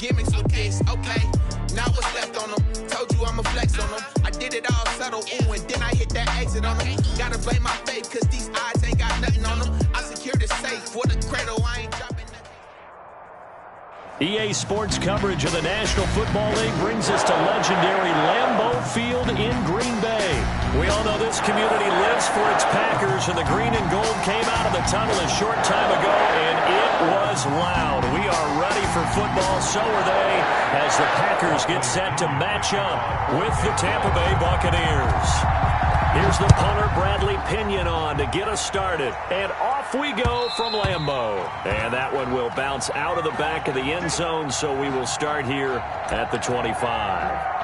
gimmicks with this, okay. Now what's left on them? Told you I'ma flex on them. I did it all subtle, ooh, and then I hit that exit on them. Gotta blame my faith, cause these odds ain't got nothing on them. I secured the safe for the cradle, I ain't dropping nothing. EA Sports coverage of the National Football League brings us to legendary Lambeau Field in Green Bay. We all know this community lives for its Packers, and the green and gold came out of the tunnel a short time ago, and it was loud. We are ready for football, so are they, as the Packers get set to match up with the Tampa Bay Buccaneers. Here's the punter, Bradley Pinion, on to get us started. And off we go from Lambeau. And that one will bounce out of the back of the end zone, so we will start here at the 25.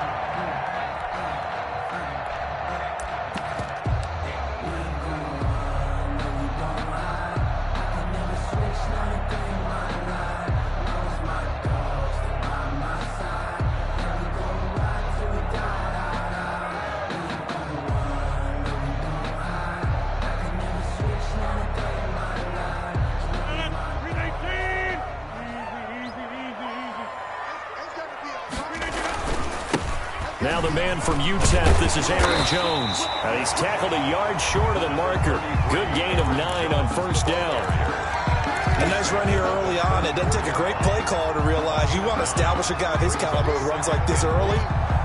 Now the man from UTEP, this is Aaron Jones. He's tackled a yard short of the marker. Good gain of 9 on first down. A nice run here early on. It doesn't take a great play caller to realize you want to establish a guy of his caliber who runs like this early,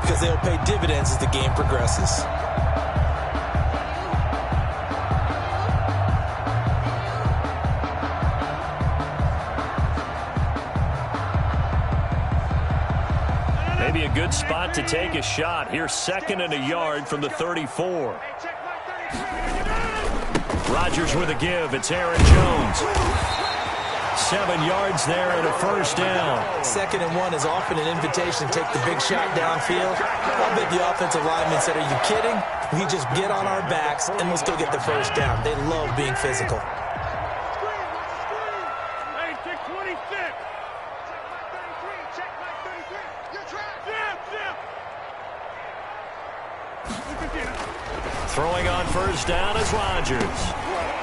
because they'll pay dividends as the game progresses. Maybe a good spot to take a shot. Here's 2nd and a yard from the 34. Rodgers with a give. It's Aaron Jones. 7 yards there and a first down. 2nd and 1 is often an invitation to take the big shot downfield. I bet the offensive lineman said, are you kidding? We just get on our backs and we'll still get the first down. They love being physical. Throwing on first down is Rodgers.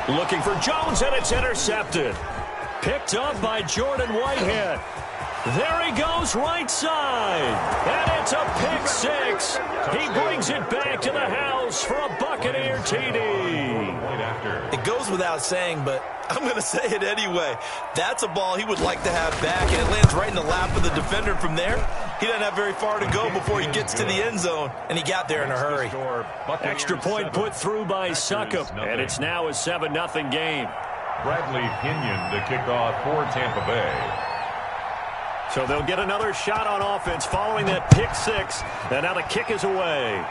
Looking for Jones, and it's intercepted. Picked up by Jordan Whitehead. There he goes, right side. And it's a pick 6. He brings it back to the house for a Buccaneer TD. It goes without saying, but I'm going to say it anyway. That's a ball he would like to have back, and it lands right in the lap of the defender from there. He doesn't have very far to go before he gets to the end zone, and he got there in a hurry. Extra point put through by Succop, and it's now a 7-0 game. Bradley Pinion to kick off for Tampa Bay. So they'll get another shot on offense following that pick 6, and now the kick is away.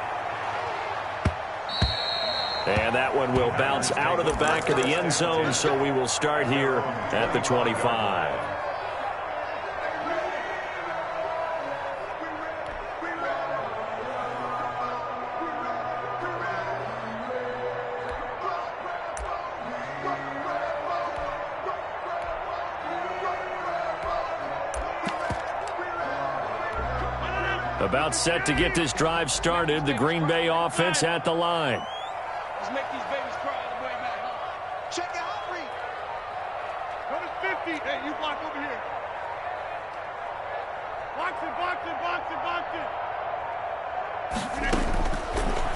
And that one will bounce out of the back of the end zone, so we will start here at the 25. About set to get this drive started, the Green Bay offense at the line. Let's make these babies cry on the way back home. Check out Reed. Number 50. Hey, you block over here. Box it, box it, box it, box it.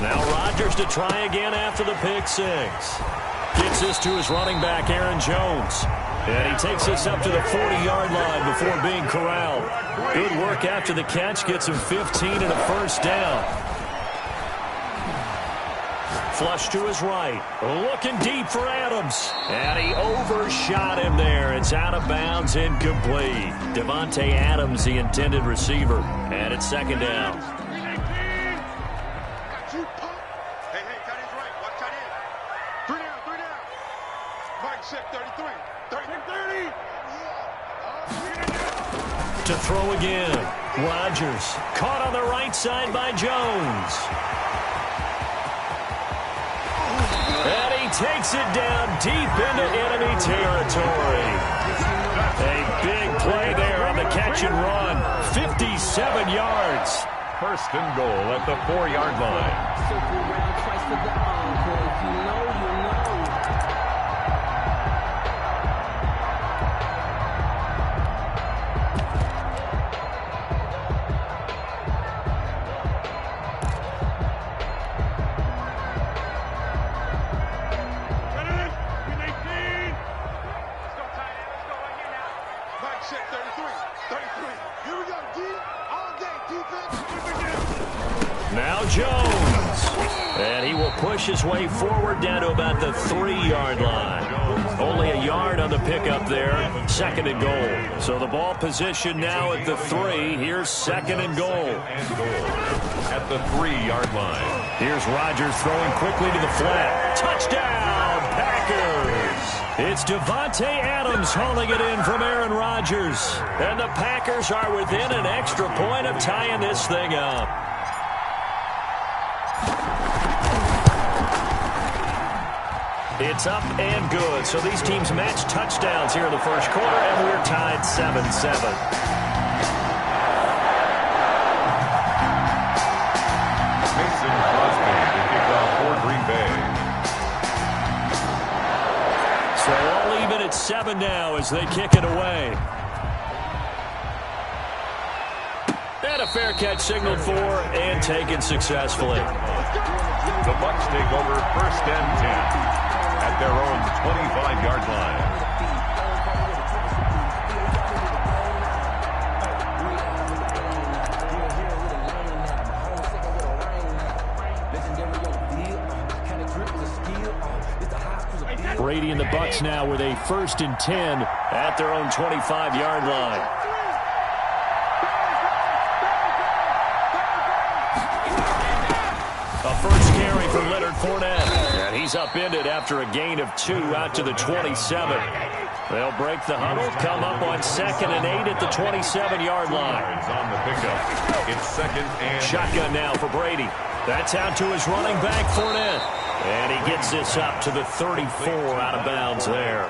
Now Rodgers to try again after the pick 6. Gets this to his running back, Aaron Jones. And he takes this up to the 40-yard line before being corralled. Good work after the catch. Gets him 15 and a first down. Flush to his right. Looking deep for Adams. And he overshot him there. It's out of bounds, incomplete. Devontae Adams, the intended receiver. And it's 2nd down. To throw again. Rodgers caught on the right side by Jones. And he takes it down deep into enemy territory. A big play there on the catch and run. 57 yards. 1st and goal at the 4-yard line. Here we go, D. All day, defense. Now Jones. And he will push his way forward down to about the 3-yard line. Only a yard on the pickup there. 2nd and goal. So the ball position now at the 3. Here's 2nd and goal. At the 3-yard line. Here's Rodgers throwing quickly to the flat. Touchdown, Packers! It's Devontae Adams hauling it in from Aaron Rodgers. And the Packers are within an extra point of tying this thing up. It's up and good. So these teams match touchdowns here in the first quarter, and we're tied 7-7. Mason Crosby to kick off for Green Bay. So all even at 7 now as they kick it away. And a fair catch signaled for and taken successfully. The Bucs take over 1st and 10 at their own 25-yard line. Brady and the Bucs now with a 1st and 10 at their own 25-yard line. A first carry for Leonard Fournette. And he's upended after a gain of 2 out to the 27. They'll break the huddle, come up on 2nd and 8 at the 27-yard line. On the pickup. It's 2nd and shotgun now for Brady. That's out to his running back, Fournette. And he gets this up to the 34 out of bounds there.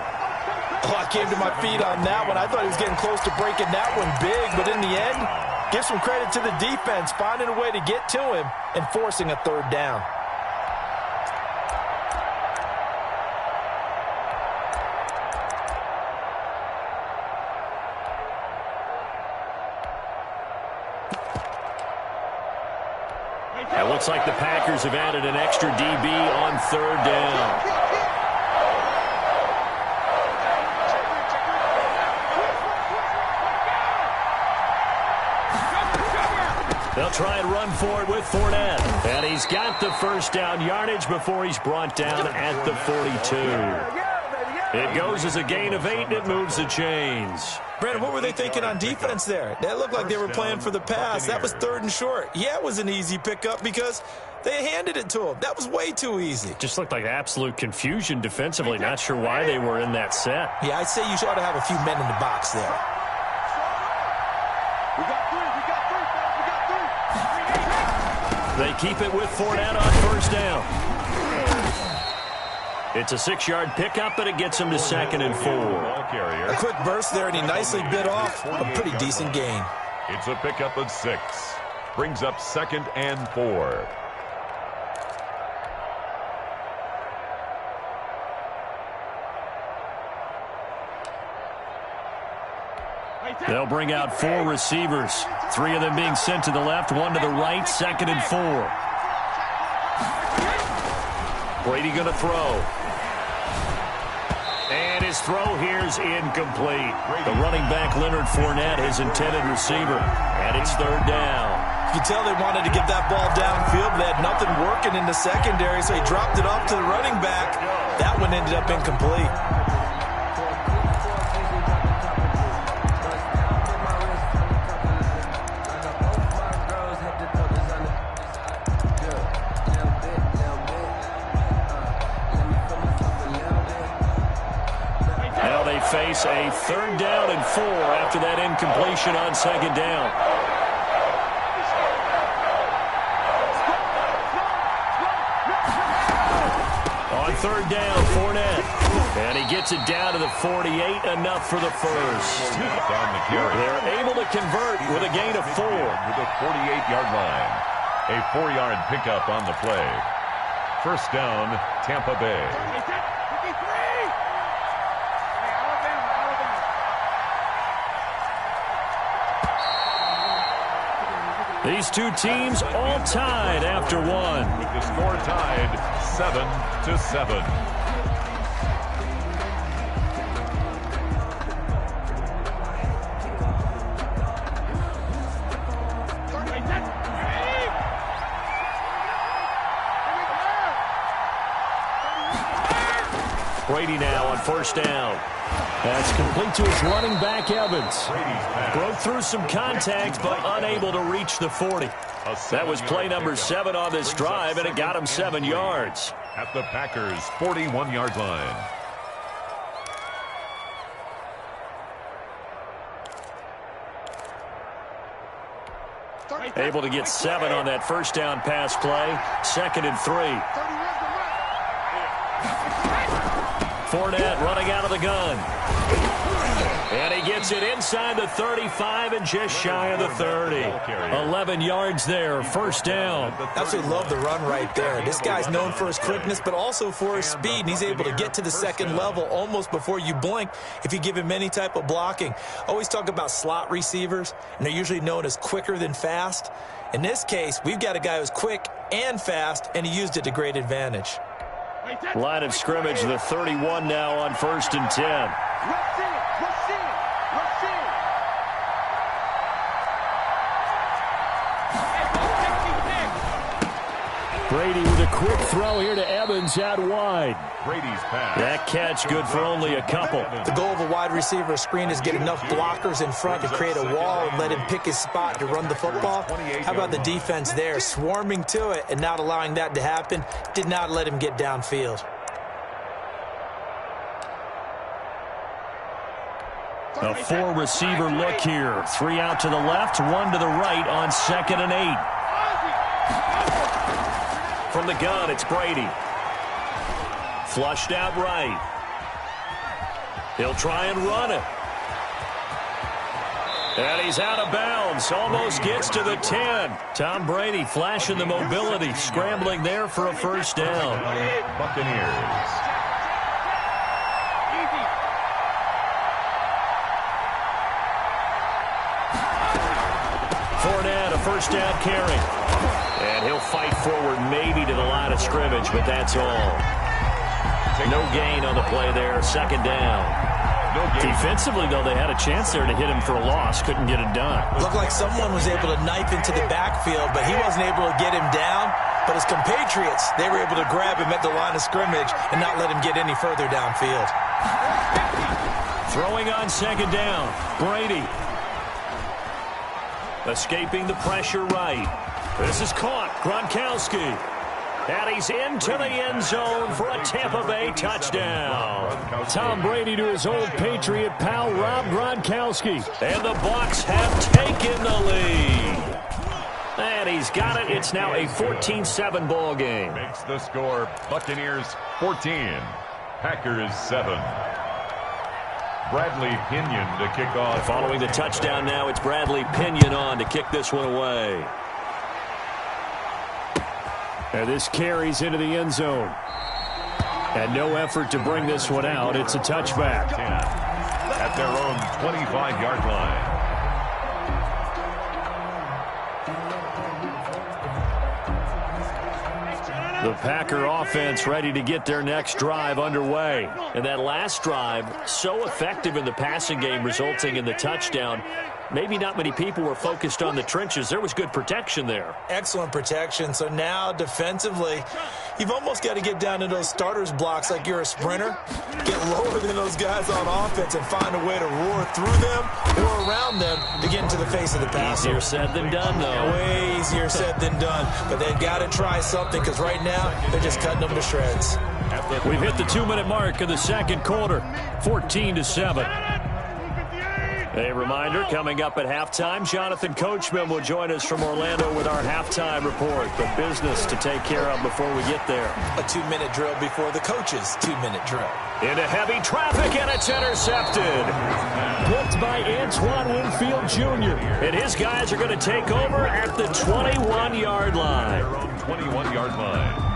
Oh, I came to my feet on that one. I thought he was getting close to breaking that one big, but in the end, give some credit to the defense, finding a way to get to him and forcing a 3rd down. It looks like the Packers have added an extra DB on 3rd down. They'll try and run for it with Fournette. And he's got the 1st down yardage before he's brought down at the 42. It goes as a gain of 8, and it moves the chains. Brandon, what were they thinking on defense there? That looked like they were playing for the pass. That was 3rd and short. Yeah, it was an easy pickup because they handed it to him. That was way too easy. Just looked like absolute confusion defensively. Not sure why they were in that set. Yeah, I'd say you ought to have a few men in the box there. We got 3. They keep it with Fournette on 1st down. It's a 6-yard pickup, but it gets him to 2nd and 4. A quick burst there, and he nicely bit off a pretty decent gain. It's a pickup of 6. Brings up 2nd and 4. They'll bring out 4 receivers. 3 of them being sent to the left, 1 to the right, 2nd and 4. Brady going to throw. And his throw here's incomplete. The running back, Leonard Fournette, his intended receiver. And it's 3rd down. You can tell they wanted to get that ball downfield, but they had nothing working in the secondary, so he dropped it off to the running back. That one ended up incomplete. Face a 3rd down and 4 after that incompletion on 2nd down. On 3rd down, Fournette. And he gets it down to the 48, enough for the first. They're able to convert with a gain of 4. With a 48-yard line. A 4-yard pickup on the play. 1st down, Tampa Bay. These two teams all tied after 1. With the score tied 7-7. Brady now on first down. That's complete to his running back, Evans. Broke through some contact, but unable to reach the 40. That was play number 7 on this drive, and it got him 7 yards. At the Packers' 41-yard line. Able to get 7 on that first down pass play. 2nd and 3. Fournette running out of the gun. And he gets it inside the 35 and just shy of the 30. 11 yards there, first down. Absolutely love the run right there. This guy's known for his quickness, but also for his speed. And he's able to get to the second level almost before you blink if you give him any type of blocking. Always talk about slot receivers, and they're usually known as quicker than fast. In this case, we've got a guy who's quick and fast, and he used it to great advantage. Line of scrimmage, the 31 now on 1st and 10. Brady with a quick throw here to Evans out wide. Brady's pass. That catch good for only a couple. The goal of a wide receiver screen is get enough blockers in front to create a wall and let him pick his spot to run the football. How about the defense there, swarming to it and not allowing that to happen? Did not let him get downfield. A 4-receiver look here. 3 out to the left, 1 to the right on 2nd and 8. From the gun, it's Brady. Flushed out right. He'll try and run it. And he's out of bounds. Almost gets to the 10. Tom Brady flashing the mobility, scrambling there for a first down. Buccaneers. Fournette, a first down carry. And he'll fight forward maybe to the line of scrimmage, but that's all. No gain on the play there, 2nd down. Defensively, though, they had a chance there to hit him for a loss. Couldn't get it done. Looked like someone was able to knife into the backfield, but he wasn't able to get him down. But his compatriots, they were able to grab him at the line of scrimmage and not let him get any further downfield. Throwing on 2nd down, Brady. Escaping the pressure right. This is caught. Gronkowski. And he's into the end zone for a Tampa Bay touchdown. Tom Brady to his old Patriot pal, Rob Gronkowski. And the Bucs have taken the lead. And he's got it. It's now a 14-7 ball game. Makes the score Buccaneers 14, Packers 7. Bradley Pinion to kick off. Following the touchdown now, it's Bradley Pinion on to kick this one away. And this carries into the end zone. And no effort to bring this one out. It's a touchback. 10 at their own 25-yard line. The Packer offense ready to get their next drive underway. And that last drive, so effective in the passing game, resulting in the touchdown. Maybe not many people were focused on the trenches. There was good protection there. Excellent protection. So now defensively, you've almost got to get down to those starters blocks like you're a sprinter. Get lower than those guys on offense and find a way to roar through them or around them to get into the face of the passer. Easier said than done, though. Way easier said than done. But they've got to try something because right now they're just cutting them to shreds. We've hit the 2-minute mark of the second quarter, 14-7. A reminder, coming up at halftime, Jonathan Coachman will join us from Orlando with our halftime report. The business to take care of before we get there. A 2-minute drill before the coach's 2-minute drill. Into heavy traffic, and it's intercepted. Booked by Antoine Winfield Jr. And his guys are going to take over at the 21-yard line. Their own 21-yard line.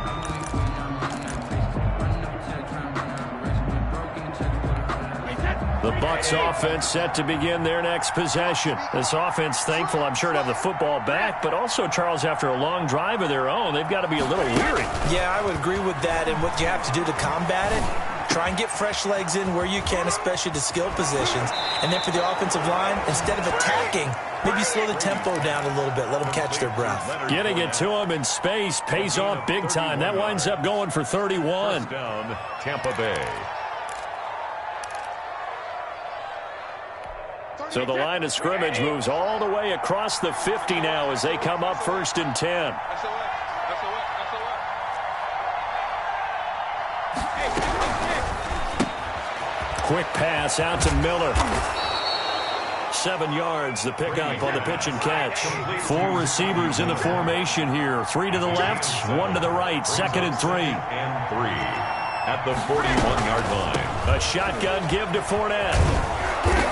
The Bucs offense set to begin their next possession. This offense thankful, I'm sure, to have the football back, but also, Charles, after a long drive of their own, they've got to be a little weary. Yeah, I would agree with that, and what you have to do to combat it, try and get fresh legs in where you can, especially the skill positions. And then for the offensive line, instead of attacking, maybe slow the tempo down a little bit, let them catch their breath. Getting it to him in space pays off big time. That winds up going for 31. First down, Tampa Bay. So the line of scrimmage moves all the way across the 50 now as they come up 1st and 10. Quick pass out to Miller. 7 yards, the pickup on the pitch and catch. 4 receivers in the formation here. 3 to the left, 1 to the right. 2nd and 3. And 3 at the 41-yard line. A shotgun give to Fournette.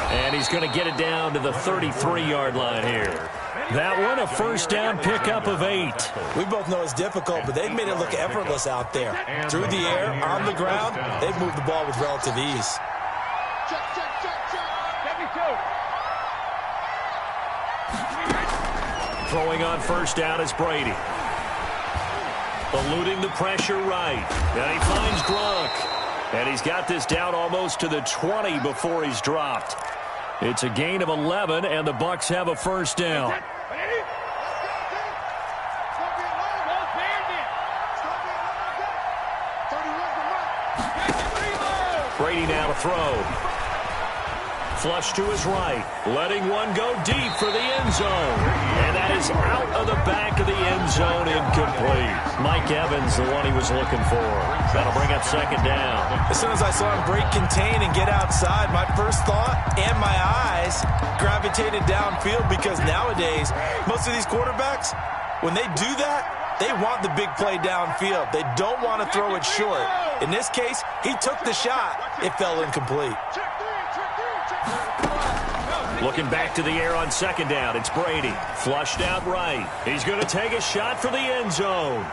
And he's going to get it down to the 33-yard line here. That one, a first down pickup of 8. We both know it's difficult, but they've made it look effortless out there. Through the air, on the ground, they've moved the ball with relative ease. Throwing on first down is Brady. Eluding the pressure right. And he finds Gronk. And he's got this down almost to the 20 before he's dropped. It's a gain of 11, and the Bucs have a first down. Brady now to throw. Flush to his right. Letting one go deep for the end zone. And that is out of the back of the end zone, incomplete. Mike Evans, the one he was looking for. That'll bring up 2nd down. As soon as I saw him break contain and get outside, my first thought and my eyes gravitated downfield, because nowadays, most of these quarterbacks, when they do that, they want the big play downfield. They don't want to throw it short. In this case, he took the shot. It fell incomplete. Looking back to the air on 2nd down. It's Brady. Flushed out right. He's going to take a shot for the end zone.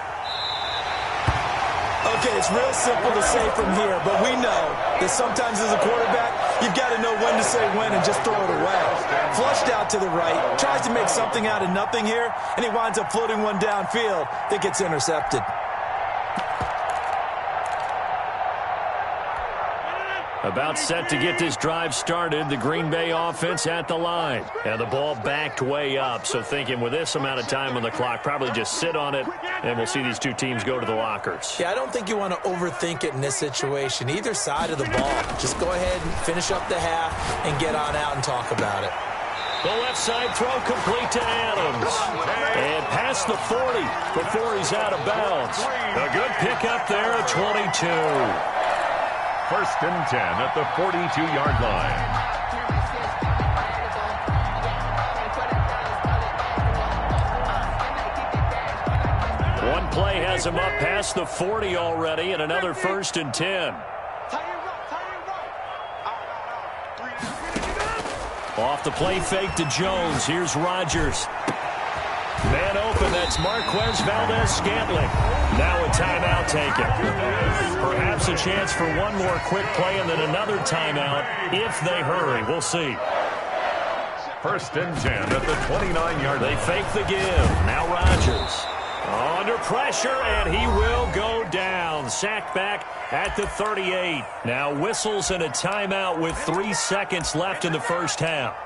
Okay, it's real simple to say from here, but we know that sometimes as a quarterback, you've got to know when to say when and just throw it away. Flushed out to the right, tries to make something out of nothing here, and he winds up floating one downfield that gets intercepted. About set to get this drive started, the Green Bay offense at the line. And the ball backed way up, so thinking with this amount of time on the clock, probably just sit on it, and we'll see these two teams go to the lockers. Yeah, I don't think you want to overthink it in this situation. Either side of the ball, just go ahead and finish up the half and get on out and talk about it. The left side throw complete to Adams. And past the 40 before he's out of bounds. A good pickup there at 22. 1st and 10 at the 42-yard line. One play has him up past the 40 already, and another 1st and 10. Off the play fake to Jones. Here's Rodgers. Man open, that's Marquez Valdes-Scantling. Now a timeout taken. Perhaps a chance for one more quick play and then another timeout if they hurry. We'll see. 1st and 10 at the 29-yard line. They fake the give. Now Rodgers. Under pressure, and he will go down. Sacked back at the 38. Now whistles and a timeout with 3 seconds left in the first half.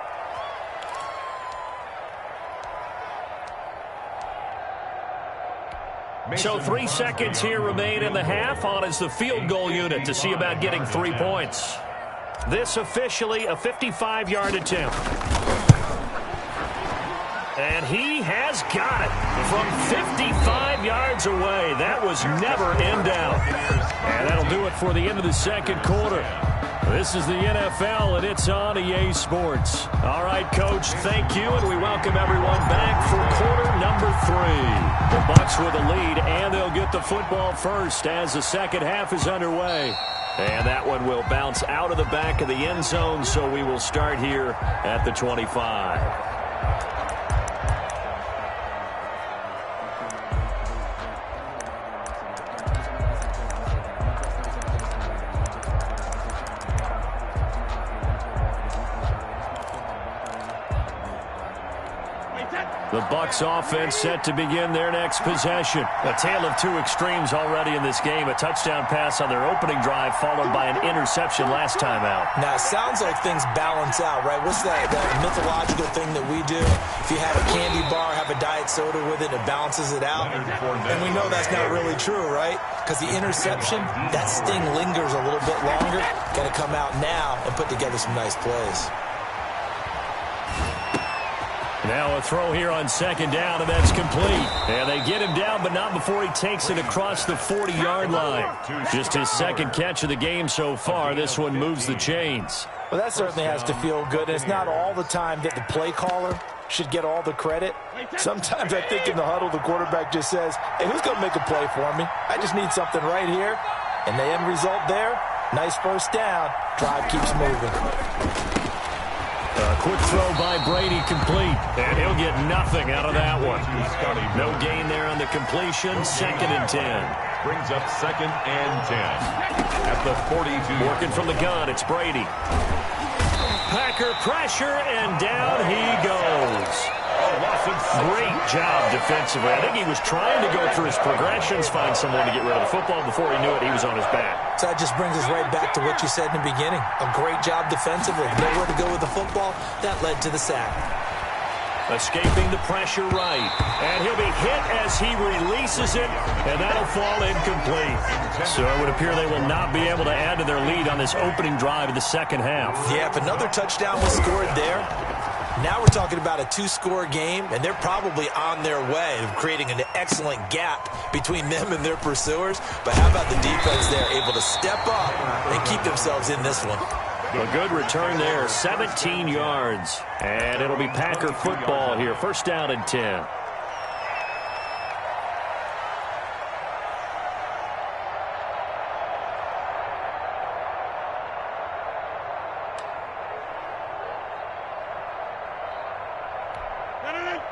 So 3 seconds here remain in the half. On is the field goal unit to see about getting 3 points. This officially a 55-yard attempt. And he has got it from 55 yards away. That was never in doubt. And that'll do it for the end of the second quarter. This is the NFL, and it's on EA Sports. All right, Coach, thank you, and we welcome everyone back for quarter number 3. The Bucs with a lead, and they'll get the football first as the second half is underway. And that one will bounce out of the back of the end zone, so we will start here at the 25. The Bucs offense set to begin their next possession. A tale of two extremes already in this game. A touchdown pass on their opening drive followed by an interception last time out. Now, it sounds like things balance out, right? What's that mythological thing that we do? If you have a candy bar, have a diet soda with it, it balances it out. And we know that's not really true, right? Because the interception, that sting lingers a little bit longer. Got to come out now and put together some nice plays. Now a throw here on second down, and that's complete. And they get him down, but not before he takes it across the 40-yard line. Just his second catch of the game so far. This one moves the chains. Well, that certainly has to feel good. And it's not all the time that the play caller should get all the credit. Sometimes I think in the huddle, the quarterback just says, hey, who's going to make a play for me? I just need something right here. And the end result there, nice first down. Drive keeps moving. A quick throw by Brady, complete. And he'll get nothing out of that one. No gain there on the completion. 2nd and 10. Brings up 2nd and 10. At the 42. Working from the gun, it's Brady. Packer pressure, and down he goes. Great job defensively. I think he was trying to go through his progressions, find someone to get rid of the football. Before he knew it, he was on his back. So that just brings us right back to what you said in the beginning. A great job defensively. Nowhere to go with the football. That led to the sack. Escaping the pressure right. And he'll be hit as he releases it, and that'll fall incomplete. So it would appear they will not be able to add to their lead on this opening drive of the second half. Yeah, if another touchdown was scored there, now we're talking about a 2-score game, and they're probably on their way of creating an excellent gap between them and their pursuers. But how about the defense there, able to step up and keep themselves in this one? A good return there, 17 yards. And it'll be Packer football here, 1st down and 10.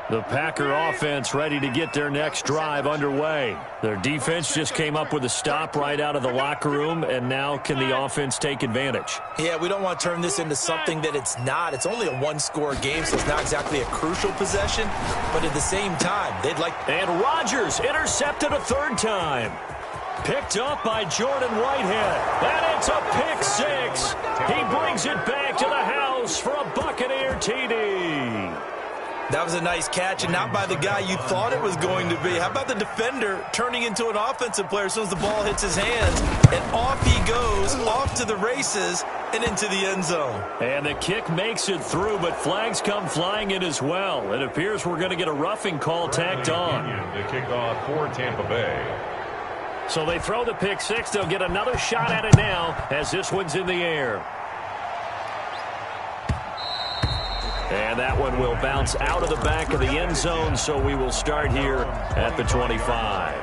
The Packer offense ready to get their next drive underway. Their defense just came up with a stop right out of the locker room, and now can the offense take advantage? Yeah, we don't want to turn this into something that it's not. It's only a 1-score game, so it's not exactly a crucial possession, but at the same time, they'd like... And Rodgers intercepted a 3rd time. Picked up by Jordan Whitehead, and it's a pick 6. He brings it back to the house for a Buccaneer TD. That was a nice catch, and not by the guy you thought it was going to be. How about the defender turning into an offensive player as soon as the ball hits his hands, and off he goes, off to the races, and into the end zone. And the kick makes it through, but flags come flying in as well. It appears we're going to get a roughing call tacked on. The kickoff for Tampa Bay. So they throw the pick 6. They'll get another shot at it now as this one's in the air. And that one will bounce out of the back of the end zone, so we will start here at the 25.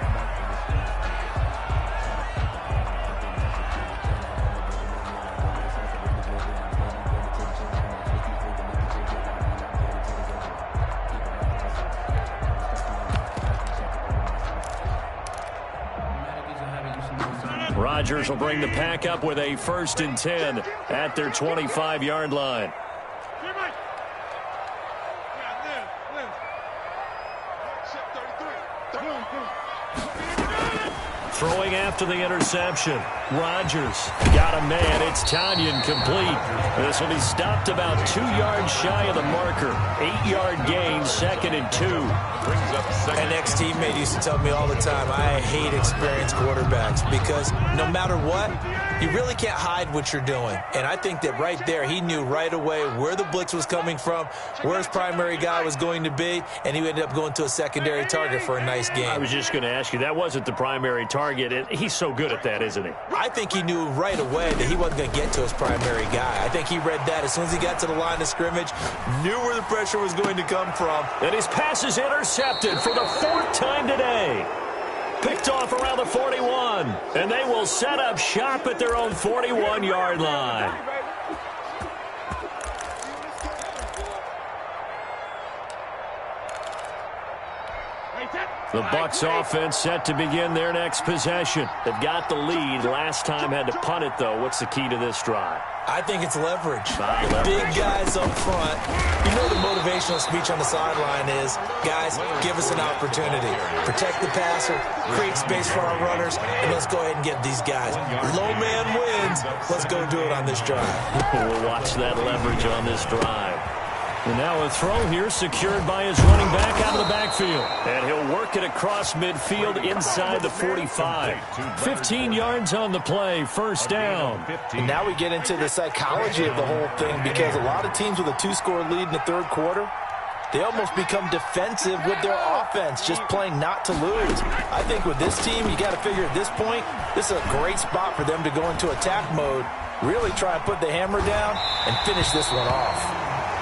Rodgers will bring the pack up with a 1st and 10 at their 25-yard line. Throwing after the interception. Rodgers got a man. It's Tanyan complete. This will be stopped about 2 yards shy of the marker. 8-yard gain, 2nd and 2. An ex-teammate used to tell me all the time, I hate experienced quarterbacks because no matter what, you really can't hide what you're doing. And I think that right there, he knew right away where the blitz was coming from, where his primary guy was going to be, and he ended up going to a secondary target for a nice game. I was just going to ask you, that wasn't the primary target, and he's so good at that, isn't he? I think he knew right away that he wasn't going to get to his primary guy. I think he read that as soon as he got to the line of scrimmage, knew where the pressure was going to come from. And his pass is intercepted for the 4th time today. Picked off around the 41, and they will set up shop at their own 41-yard line. The Bucs offense set to begin their next possession. They've got the lead. Last time had to punt it, though. What's the key to this drive? I think it's leverage. Big guys up front. You know the motivational speech on the sideline is, guys, give us an opportunity. Protect the passer, create space for our runners, and let's go ahead and get these guys. Low man wins. Let's go do it on this drive. We'll watch that leverage on this drive. And now a throw here secured by his running back out of the backfield. And he'll work it across midfield inside the 45. 15 yards on the play, 1st down. And now we get into the psychology of the whole thing because a lot of teams with a 2-score lead in the 3rd quarter, They almost become defensive with their offense, just playing not to lose. I think with this team, you got to figure at this point, this is a great spot for them to go into attack mode, really try and put the hammer down and finish this one off.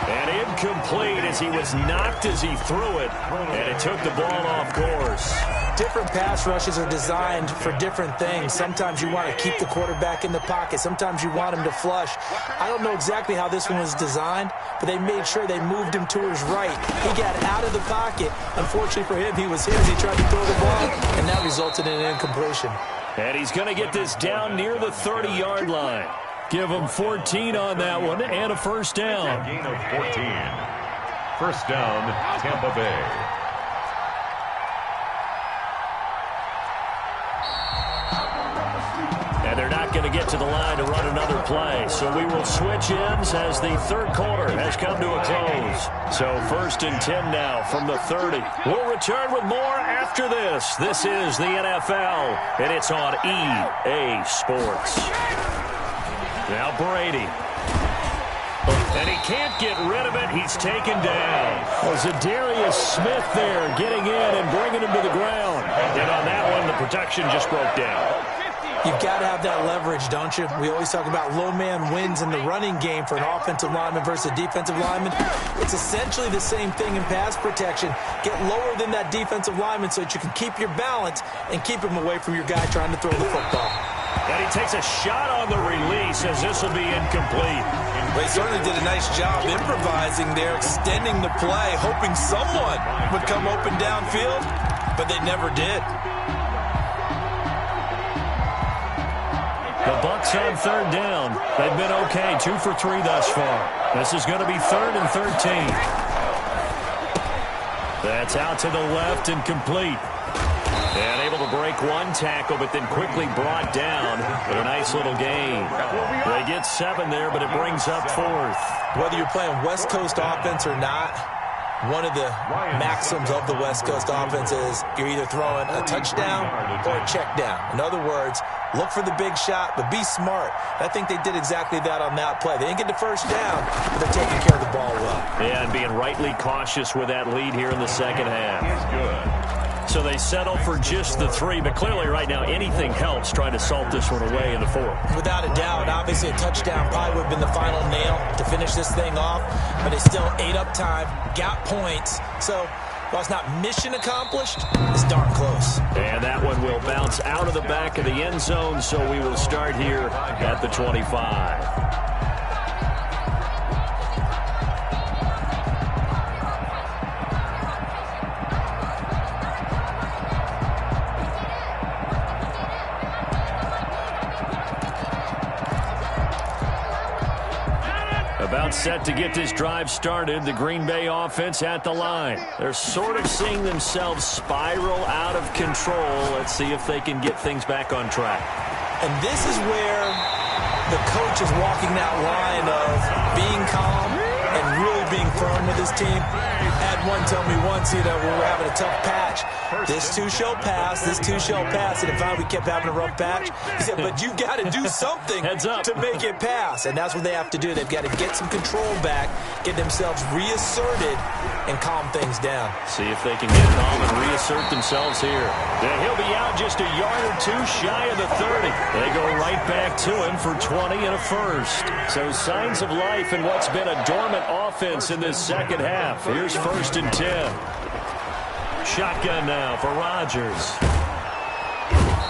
And incomplete as he was knocked as he threw it, and it took the ball off course. Different pass rushes are designed for different things. Sometimes you want to keep the quarterback in the pocket. Sometimes you want him to flush. I don't know exactly how this one was designed, but they made sure they moved him to his right. He got out of the pocket. Unfortunately for him, he was hit as he tried to throw the ball, and that resulted in an incompletion. And he's going to get this down near the 30-yard line. Give him 14 on that one and a first down. A gain of 14. First down, Tampa Bay. And they're not going to get to the line to run another play. So we will switch ends as the third quarter has come to a close. So first and 10 now from the 30. We'll return with more after this. This is the NFL, and it's on EA Sports. Now Brady. And he can't get rid of it. He's taken down. Zadarius Smith there getting in and bringing him to the ground. And on that one, the protection just broke down. You've got to have that leverage, don't you? We always talk about low man wins in the running game for an offensive lineman versus a defensive lineman. It's essentially the same thing in pass protection. Get lower than that defensive lineman so that you can keep your balance and keep him away from your guy trying to throw the football. And he takes a shot on the release as this will be incomplete. They certainly did a nice job improvising there, extending the play, hoping someone would come open downfield, but they never did. The Bucs on third down. They've been okay, 2 for 3 thus far. This is going to be 3rd and 13. That's out to the left and complete. And able to break one tackle, but then quickly brought down with a nice little gain. They get 7 there, but it brings up 4th. Whether you're playing West Coast offense or not, one of the maxims of the West Coast offense is you're either throwing a touchdown or a check down. In other words, look for the big shot, but be smart. I think they did exactly that on that play. They didn't get the first down, but they're taking care of the ball well. Yeah, and being rightly cautious with that lead here in the second half. He's good. So they settle for just the 3, but clearly right now anything helps trying to salt this one away in the 4th. Without a doubt, obviously a touchdown probably would have been the final nail to finish this thing off, but they still ate up time, got points. So while it's not mission accomplished, it's darn close. And that one will bounce out of the back of the end zone, so we will start here at the 25. About set to get this drive started, the Green Bay offense at the line. They're sort of seeing themselves spiral out of control. Let's see if they can get things back on track. And this is where the coach is walking that line of being calm and really being firm with his team. Had one tell me once, we were having a tough patch. This too shall pass, this too shall pass. And if we kept having a rough patch, he said, but you got to do something to make it pass. And that's what they have to do. They've got to get some control back, get themselves reasserted, and calm things down. See if they can get calm and reassert themselves here. Yeah, he'll be out just a yard or two shy of the 30. They go right back to him for 20 and a first. So signs of life in what's been a dormant offense in this second half. Here's 1st and 10. Shotgun now for Rodgers.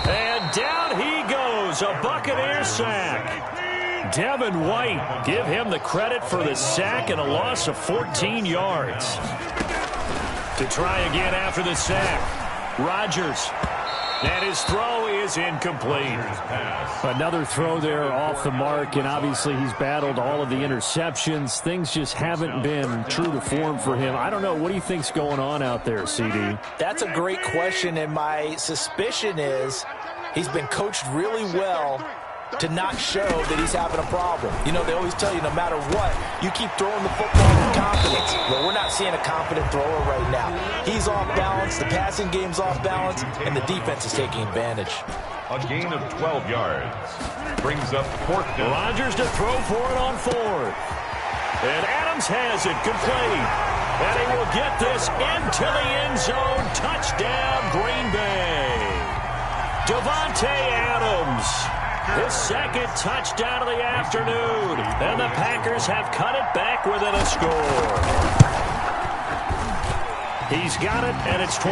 And down he goes. A Buccaneer sack. Devin White, give him the credit for the sack and a loss of 14 yards. To try again after the sack. Rodgers. And his throw is incomplete. Another throw there off the mark, and obviously he's battled all of the interceptions. Things just haven't been true to form for him. I don't know. What do you think's going on out there, CD? That's a great question, and my suspicion is he's been coached really well to not show that he's having a problem. You know, they always tell you no matter what, you keep throwing the football with confidence. Well, we're not seeing a confident thrower right now. He's off balance, the passing game's off balance, and the defense is taking advantage. A gain of 12 yards. Brings up 4th down. Rodgers to throw for it on 4th. And Adams has it complete. And he will get this into the end zone. Touchdown, Green Bay. Davante Adams, his second touchdown of the afternoon. And the Packers have cut it back within a score. He's got it, and it's 24-17.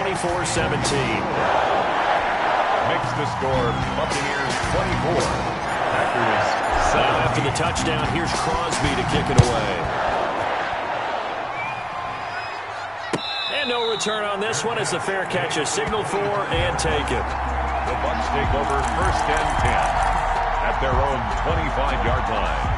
Makes the score Buccaneers 24. Packers 7. After the touchdown, here's Crosby to kick it away. And no return on this one as the fair catch is signaled for and taken. The Bucs take over 1st and 10 at their own 25-yard line.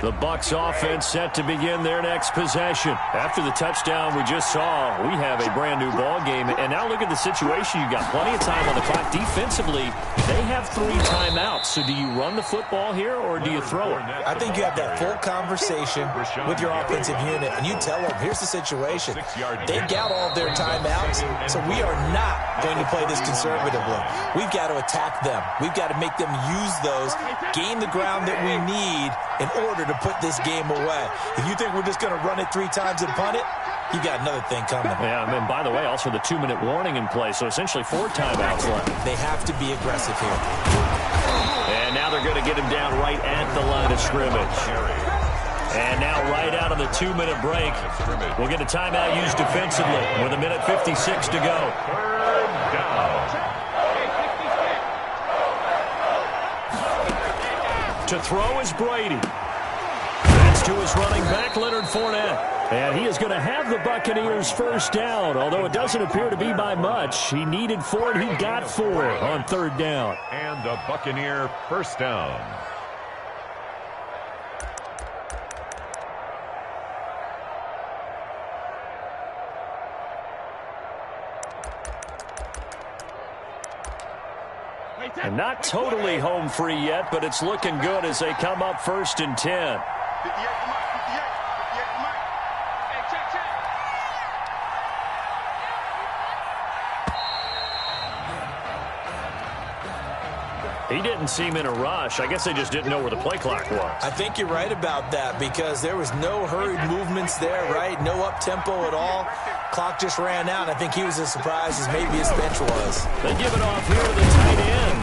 The Bucs offense set to begin their next possession. After the touchdown we just saw, we have a brand-new ball game. And now look at the situation. You've got plenty of time on the clock. Defensively, they have 3 timeouts. So do you run the football here or do you throw it? I think you have that full conversation with your offensive unit, and you tell them, here's the situation. They've got all their timeouts, so we are not going to play this conservatively. We've got to attack them. We've got to make them use those, gain the ground that we need in order to put this game away. If you think we're just going to run it 3 times and punt it, you got another thing coming. Yeah, and by the way, also the 2-minute warning in play, so essentially 4 timeouts left. They have to be aggressive here. And now they're going to get him down right at the line of scrimmage. And now right out of the 2-minute break, we'll get a timeout used defensively with 1:56 to go. 3rd down. To throw is Brady. That's to his running back, Leonard Fournette. And he is going to have the Buccaneers 1st down, although it doesn't appear to be by much. He needed 4, and he got 4 on 3rd down. And the Buccaneer 1st down. And not totally home free yet, but it's looking good as they come up 1st and 10. He didn't seem in a rush. I guess they just didn't know where the play clock was. I think you're right about that because there was no hurried movements there, right? No up-tempo at all. Clock just ran out. I think he was as surprised as maybe his bench was. They give it off here to the tight end.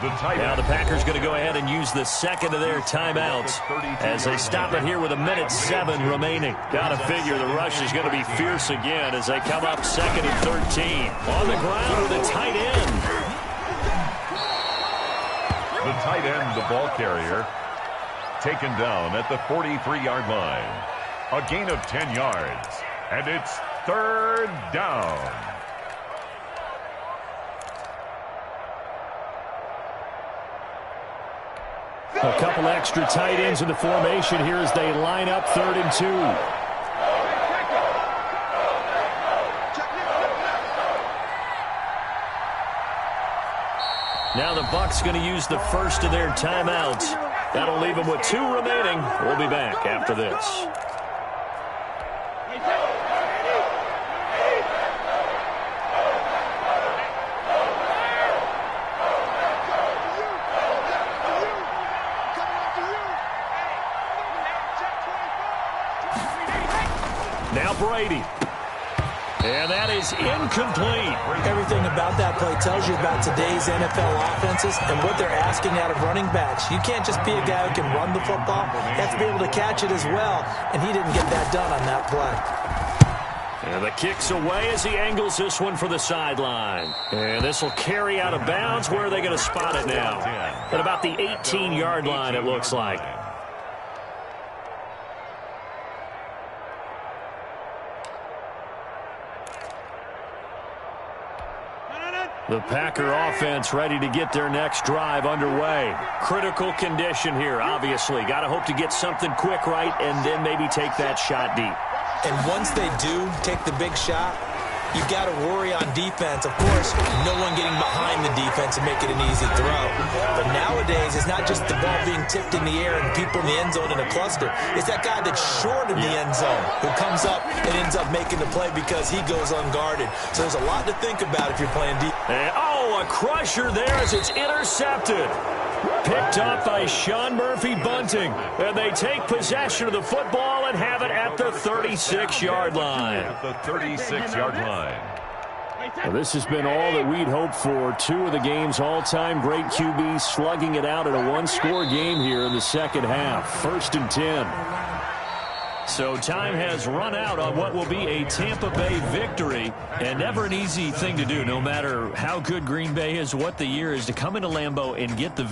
Now the Packers going to go ahead and use the second of their timeouts as they stop it here with 1:07 remaining. Got to figure the rush is going to be fierce again as they come up 2nd and 13. On the ground with a tight end. The tight end, the ball carrier, taken down at the 43-yard line. A gain of 10 yards, and it's 3rd down. A couple extra tight ends in the formation here as they line up 3rd and 2. Now the Bucs going to use the first of their timeouts. That'll leave them with 2 remaining. We'll be back after this. Now Brady. And that is incomplete. Everything about that play tells you about today's NFL offenses and what they're asking out of running backs. You can't just be a guy who can run the football. You have to be able to catch it as well, and he didn't get that done on that play. And the kick's away as he angles this one for the sideline. And this will carry out of bounds. Where are they going to spot it now? At about the 18-yard line, it looks like. The Packer offense ready to get their next drive underway. Critical condition here, obviously. Got to hope to get something quick right and then maybe take that shot deep. And once they do take the big shot, you've got to worry on defense. Of course, no one getting behind the defense and make it an easy throw. But nowadays, it's not just the ball being tipped in the air and people in the end zone in a cluster. It's that guy that's short of the end zone who comes up and ends up making the play because he goes unguarded. So there's a lot to think about if you're playing defense. A crusher there as it's intercepted. Picked up by Sean Murphy-Bunting. And they take possession of the football and have it at the 36-yard line. At the 36-yard line. Well, this has been all that we'd hoped for. Two of the game's all-time great QBs slugging it out in a one-score game here in the second half. 1st and 10. So time has run out on what will be a Tampa Bay victory, and never an easy thing to do, no matter how good Green Bay is, what the year is, to come into Lambeau and get the victory.